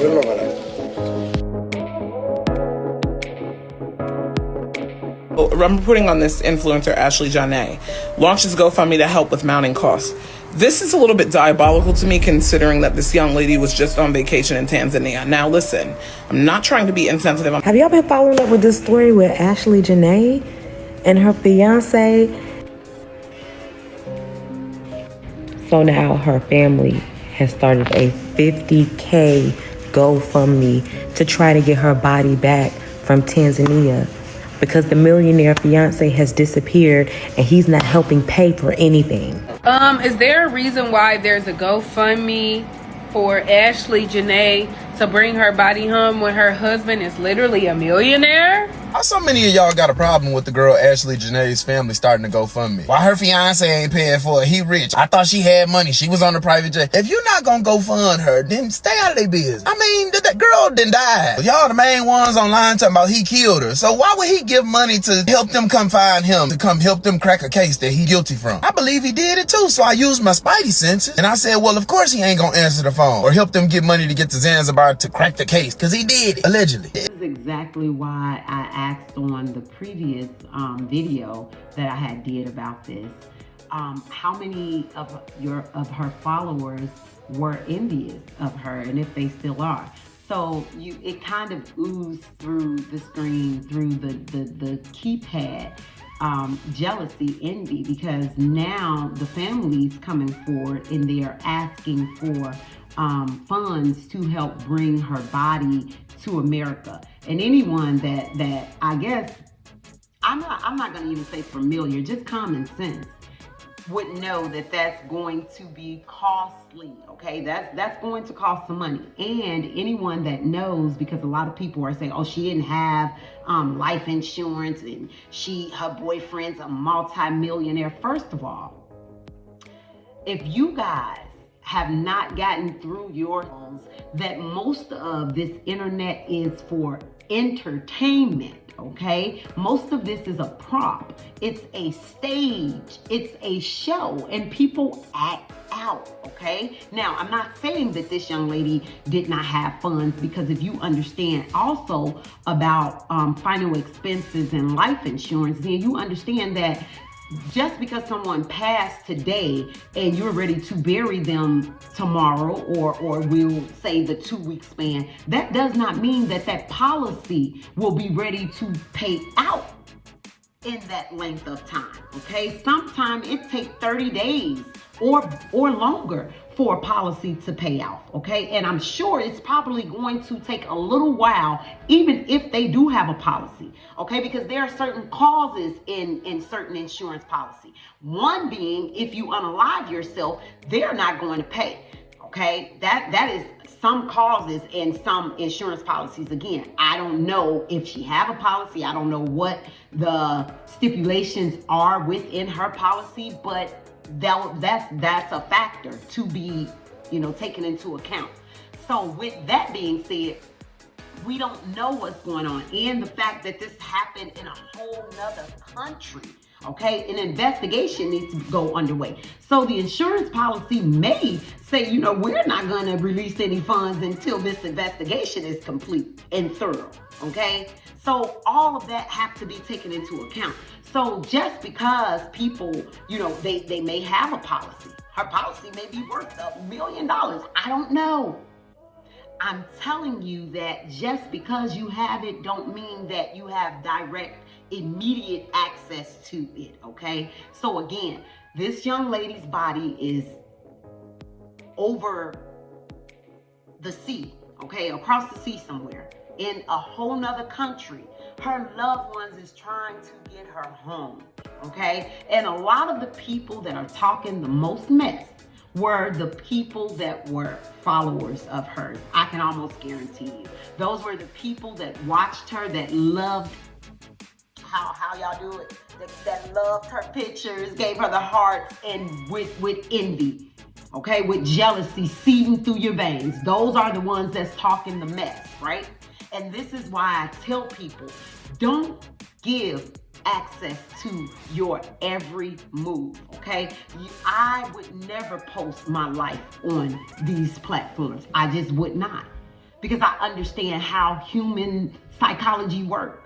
I'm reporting on this influencer, Ashley Jeanae, launches GoFundMe to help with mounting costs. This is a little bit diabolical to me, considering that this young lady was just on vacation in Tanzania. Now, listen, I'm not trying to be insensitive. Have y'all been following up with this story with Ashley Jeanae and her fiance? So now her family has started a $50K GoFundMe to try to get her body back from Tanzania, because the millionaire fiance has disappeared and he's not helping pay for anything. Is there a reason why there's a GoFundMe for Ashley Jeanae to bring her body home when her husband is literally a millionaire? How so many of y'all got a problem with the girl Ashley Jeanae's family starting to GoFundMe? Why her fiance ain't paying for it? He rich. I thought she had money. She was on a private jet. If you're not gonna go fund her, then stay out of their business. I mean, that girl done died. Y'all the main ones online talking about he killed her. So why would he give money to help them come find him, to come help them crack a case that he guilty from? I believe he did it too, so I used my spidey senses. And I said, well, of course he ain't gonna answer the phone or help them get money to get to Zanzibar to crack the case, because he did it, allegedly. This is exactly why I asked on the previous video that I had did about this, how many of her followers were envious of her, and if they still are. So it kind of oozed through the screen, through the keypad, jealousy, envy, because now the family's coming forward and they are asking for funds to help bring her body to America. And anyone that I guess, I'm not gonna even say familiar, just common sense, would know that that's going to be costly, okay? That's going to cost some money. And anyone that knows, because a lot of people are saying, oh, she didn't have life insurance and her boyfriend's a multi-millionaire. First of all, if you guys have not gotten through your homes, that most of this internet is for entertainment, okay? Most of this is a prop. It's a stage. It's a show, and people act out, okay? Now, I'm not saying that this young lady did not have funds, because if you understand also about final expenses and life insurance, then you understand that just because someone passed today and you're ready to bury them tomorrow, or we'll say the 2-week span, that does not mean that policy will be ready to pay out in that length of time, okay? Sometimes it takes 30 days or longer for a policy to pay out, okay? And I'm sure it's probably going to take a little while, even if they do have a policy, okay? Because there are certain clauses in certain insurance policy. One being, if you unalive yourself, they're not going to pay, okay? That is some clauses in some insurance policies. Again, I don't know if she have a policy. I don't know what the stipulations are within her policy, but that's a factor to be, taken into account. So with that being said, we don't know what's going on, and the fact that this happened in a whole nother country, okay? An investigation needs to go underway. So the insurance policy may say, we're not going to release any funds until this investigation is complete and thorough, okay? So all of that have to be taken into account. So just because people, they may have a policy, her policy may be worth $1 million. I don't know. I'm telling you that just because you have it don't mean that you have direct, immediate access to it, okay? So again, this young lady's body is over the sea, okay? Across the sea somewhere, in a whole nother country. Her loved ones is trying to get her home, okay? And a lot of the people that are talking the most mess were the people that were followers of hers. I can almost guarantee you. Those were the people that watched her, that loved how y'all do it, that loved her pictures, gave her the hearts, and with envy, okay, with jealousy seeping through your veins. Those are the ones that's talking the mess, right? And this is why I tell people, don't give access to your every move, okay? I would never post my life on these platforms. I just would not. because I understand how human psychology works.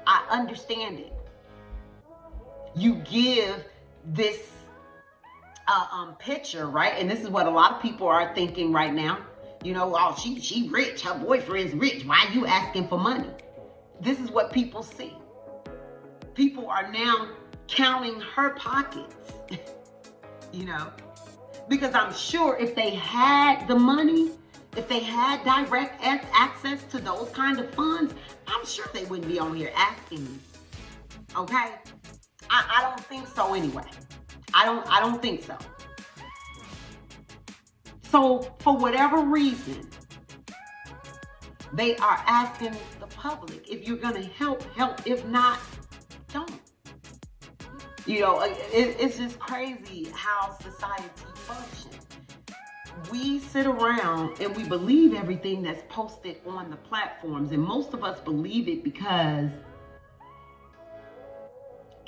I understand it. You give this picture, right? And this is what a lot of people are thinking right now. You know, oh, she rich, her boyfriend's rich. Why are you asking for money? This is what people see. People are now counting her pockets, you know, because I'm sure if they had the money, if they had direct access to those kind of funds, I'm sure they wouldn't be on here asking me. Okay? I don't think so anyway. I don't think so. So for whatever reason, they are asking the public, if you're gonna help. If not, don't. You know, it's just crazy how society functions. We sit around and we believe everything that's posted on the platforms, and most of us believe it because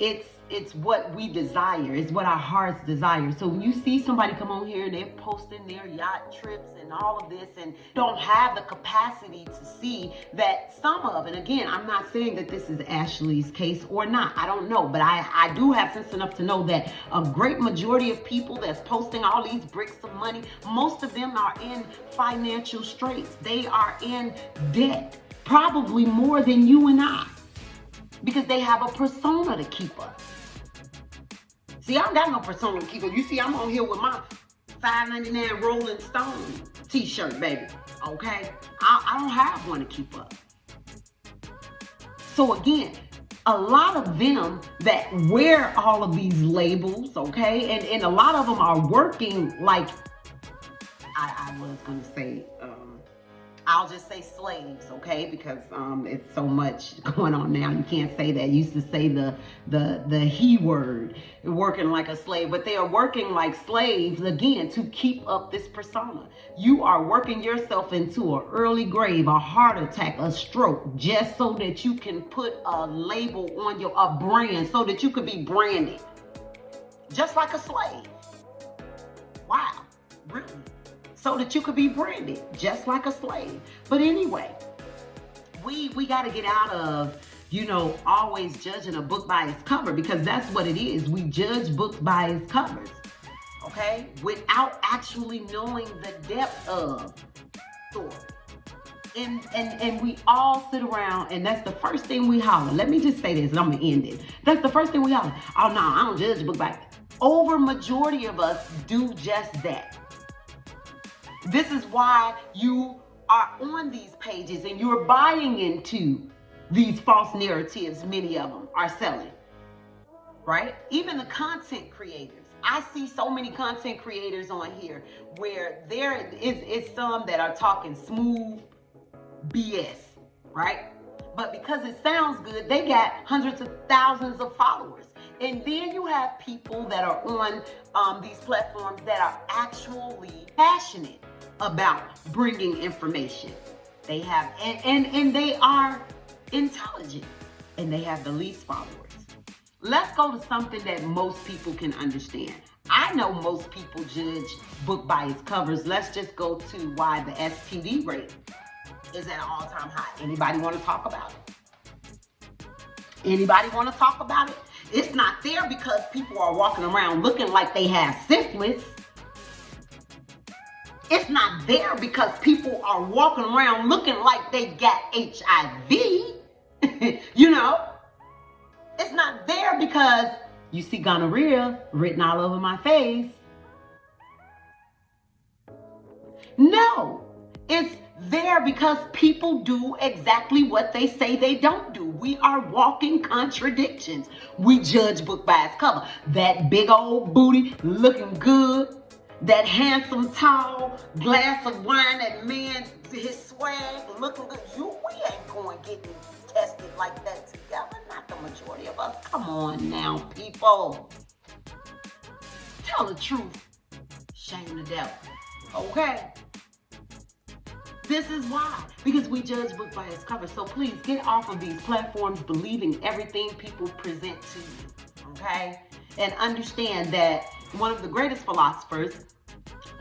it's what we desire. It's what our hearts desire. So when you see somebody come on here and they're posting their yacht trips and all of this and don't have the capacity to see that some of, and again, I'm not saying that this is Ashley's case or not. I don't know, but I do have sense enough to know that a great majority of people that's posting all these bricks of money, most of them are in financial straits. They are in debt, probably more than you and I, because they have a persona to keep up. See, I don't got no persona to keep up. You see, I'm on here with my $5.99 Rolling Stone t-shirt, baby. Okay? I don't have one to keep up. So again, a lot of them that wear all of these labels, okay, and a lot of them are working like, I was gonna say, I'll just say slaves, okay? Because it's so much going on now. You can't say that. You used to say the he word, working like a slave, but they are working like slaves again to keep up this persona. You are working yourself into an early grave, a heart attack, a stroke, just so that you can put a label on a brand, so that you could be branded, just like a slave. Wow, really? So that you could be branded just like a slave. But anyway, we got to get out of, you know, always judging a book by its cover, because that's what it is. We judge books by its covers, okay? Without actually knowing the depth of story. And we all sit around, and that's the first thing we holler. Let me just say this, and I'm gonna end it. That's the first thing we holler. Oh no, I don't judge a book by it. Over majority of us do just that. This is why you are on these pages and you're buying into these false narratives. Many of them are selling, right? Even the content creators. I see so many content creators on here where there is some that are talking smooth BS, right? But because it sounds good, they got hundreds of thousands of followers. And then you have people that are on these platforms that are actually passionate about bringing information. They have, and they are intelligent, and they have the least followers. Let's go to something that most people can understand. I know most people judge book by its covers. Let's just go to why the STD rate is at an all-time high. Anybody want to talk about it? Anybody want to talk about it? It's not there because people are walking around looking like they have syphilis. It's not there because people are walking around looking like they got HIV. You know? It's not there because you see gonorrhea written all over my face. No, it's there because people do exactly what they say they don't do. We are walking contradictions. We judge book by its cover. That big old booty looking good, that handsome, tall glass of wine, that man, his swag looking good. We ain't going getting tested like that together. Not the majority of us. Come on now, people. Tell the truth. Shame the devil. Okay? This is why. Because we judge book by its cover. So please get off of these platforms believing everything people present to you. Okay? And understand that one of the greatest philosophers,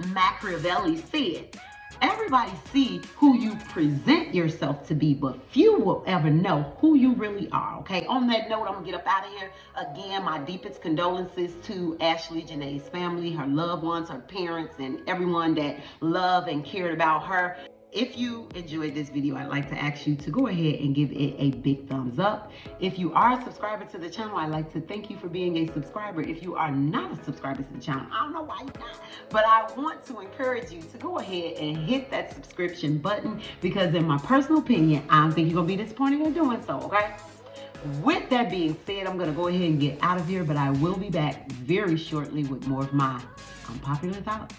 Machiavelli, said, Everybody see who you present yourself to be, but few will ever know who you really are, okay? On that note, I'm gonna get up out of here. Again, my deepest condolences to Ashley Jeanae's family, her loved ones, her parents, and everyone that loved and cared about her. If you enjoyed this video, I'd like to ask you to go ahead and give it a big thumbs up. If you are a subscriber to the channel, I'd like to thank you for being a subscriber. If you are not a subscriber to the channel, I don't know why you're not, but I want to encourage you to go ahead and hit that subscription button, because in my personal opinion, I don't think you're gonna be disappointed in doing so, okay? With that being said, I'm gonna go ahead and get out of here, but I will be back very shortly with more of my unpopular thoughts.